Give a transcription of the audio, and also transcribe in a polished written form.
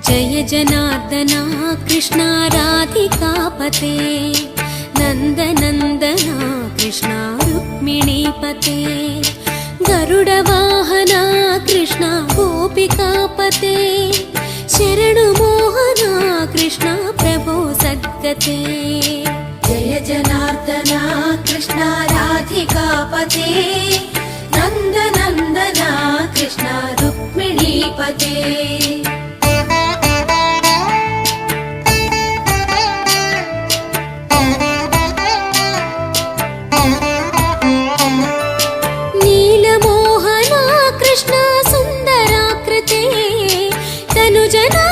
जय जनार्दना कृष्णा राधिकापते नन्दनन्दना कृष्णा रुक्मिणीपते गरुडवाहना कृष्णा गोपिकापते शरणुमोहना कृष्णा प्रभो सद्गते जय जनार्दना कृष्णा राधिकापते नन्दनन्दना कृष्णा रुक्मिणीपते नीलमोहना कृष्णा सुन्दराकृते तनुजना